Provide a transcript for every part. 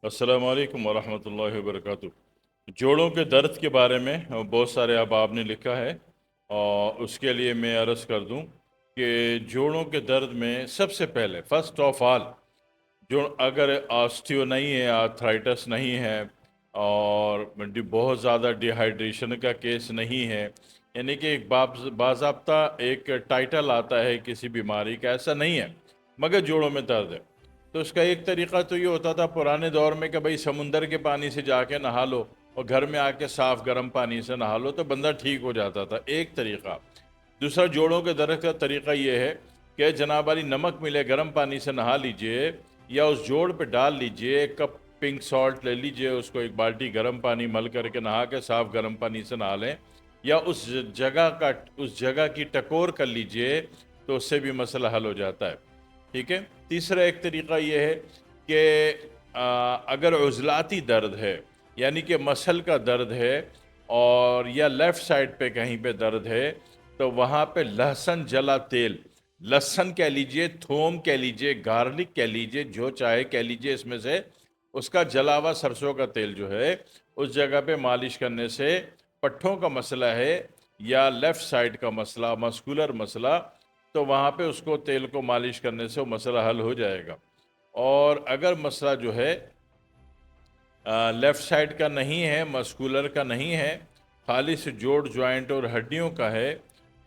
अस्सलामु अलैकुम वरहमतुल्लाहि वबरकातुह। जोड़ों के दर्द के बारे में बहुत सारे अहबाब ने लिखा है, और उसके लिए मैं अर्ज़ कर दूं कि जोड़ों के दर्द में सबसे पहले फ़र्स्ट ऑफ ऑल, जो अगर ऑस्टियो नहीं है, आर्थराइटिस नहीं है, और बहुत ज़्यादा डिहाइड्रेशन का केस नहीं है, यानी कि एक बाज़ाब्ता एक टाइटल आता है किसी बीमारी का, ऐसा नहीं है, मगर जोड़ों में दर्द है, तो उसका एक तरीक़ा तो ये होता था पुराने दौर में कि भाई समुंदर के पानी से जाके नहा लो और घर में आके साफ़ गर्म पानी से नहा लो तो बंदा ठीक हो जाता था, एक तरीक़ा। दूसरा, जोड़ों के दर्द का तरीक़ा ये है कि जनाब वाली नमक मिले, गर्म पानी से नहा लीजिए, या उस जोड़ पे डाल लीजिए, एक कप पिंक सॉल्ट ले लीजिए, उसको एक बाल्टी गर्म पानी मल करके नहा के साफ़ गर्म पानी से नहा लें, या उस जगह की टकोर कर लीजिए, तो उससे भी मसला हल हो जाता है। ठीक है। तीसरा एक तरीक़ा ये है कि अगर उज़लाती दर्द है, यानी कि मसल का दर्द है, और या लेफ़्ट साइड पे कहीं पे दर्द है, तो वहाँ पे लहसुन जला तेल, लहसुन कह लीजिए, थूम कह लीजिए, गार्लिक कह लीजिए, जो चाहे कह लीजिए, इसमें से उसका जला हुआ सरसों का तेल जो है उस जगह पे मालिश करने से, पट्ठों का मसला है या लेफ़्ट साइड का मसला, मस्कुलर मसला, तो वहाँ पे उसको तेल को मालिश करने से वो मसला हल हो जाएगा। और अगर मसला जो है लेफ़्ट साइड का नहीं है, मस्कुलर का नहीं है, खालिस जोड़ जॉइंट और हड्डियों का है,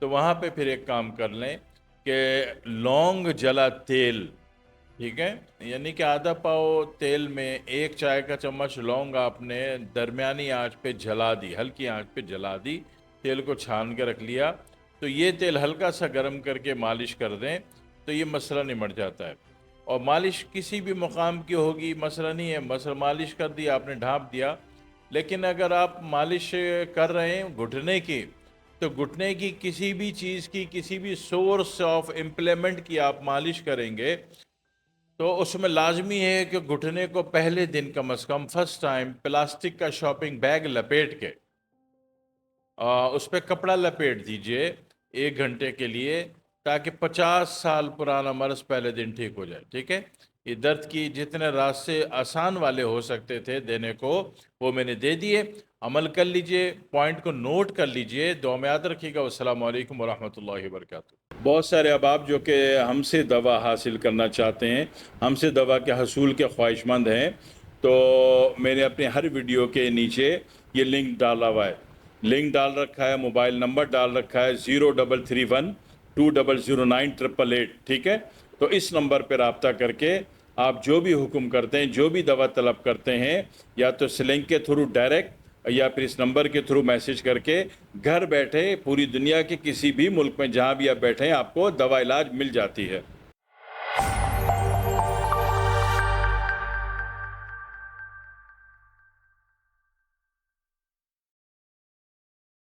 तो वहाँ पे फिर एक काम कर लें कि लौंग जला तेल, ठीक है, यानी कि आधा पाव तेल में एक चाय का चम्मच लौंग आपने दरमियानी आंच पे जला दी, हल्की आंच पे जला दी, तेल को छान के रख लिया, तो ये तेल हल्का सा गर्म करके मालिश कर दें तो ये मसला निमट जाता है। और मालिश किसी भी मुकाम की होगी, मसला नहीं है, मसला मालिश कर दिया आपने, ढाँप दिया। लेकिन अगर आप मालिश कर रहे हैं घुटने की, तो घुटने की किसी भी चीज़ की, किसी भी सोर्स ऑफ इम्प्लीमेंट की आप मालिश करेंगे, तो उसमें लाजमी है कि घुटने को पहले दिन कम से कम फर्स्ट टाइम प्लास्टिक का शॉपिंग बैग लपेट के उस पर कपड़ा लपेट दीजिए 1 घंटे के लिए, ताकि 50 साल पुराना मर्ज पहले दिन ठीक हो जाए। ठीक है। ये दर्द की जितने रास्ते आसान वाले हो सकते थे देने को, वो मैंने दे दिए। अमल कर लीजिए, पॉइंट को नोट कर लीजिए, दुआ में याद रखिएगा। अस्सलामु अलैकुम वरहमतुल्लाहि वबरकातुहू। बहुत सारे अहबाब जो कि हमसे दवा हासिल करना चाहते हैं, हमसे दवा के हसूल के ख्वाहिशमंद हैं, तो मैंने अपने हर वीडियो के नीचे ये लिंक डाला हुआ है, लिंक डाल रखा है, मोबाइल नंबर डाल रखा है 0331 2009 888। ठीक है। तो इस नंबर पर रब्ता करके आप जो भी हुक्म करते हैं, जो भी दवा तलब करते हैं, या तो इस लिंक के थ्रू डायरेक्ट, या फिर इस नंबर के थ्रू मैसेज करके, घर बैठे पूरी दुनिया के किसी भी मुल्क में जहाँ भी आप बैठे हैं आपको दवा इलाज मिल जाती है।